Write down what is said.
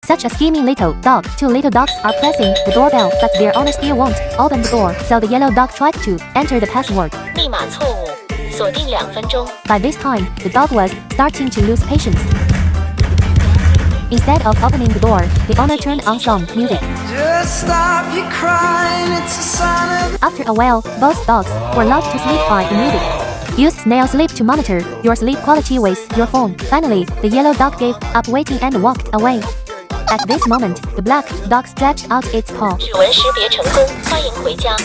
Such a scheming little dog. Two little dogs are pressing the doorbell, but their owner still won't open the door, so the yellow dog tried to enter the password. 密码错误，锁定2分钟。 By this time, the dog was starting to lose patience. Instead of opening the door, the owner turned on some music. Just stop your crying, it's a sign of After a while, both dogs were lulled to sleep by the music. Use Snail Sleep to monitor your sleep quality with your phone. Finally, the yellow dog gave up waiting and walked away. At this moment, the black dog stretched out its paw. 指纹识别成功，欢迎回家。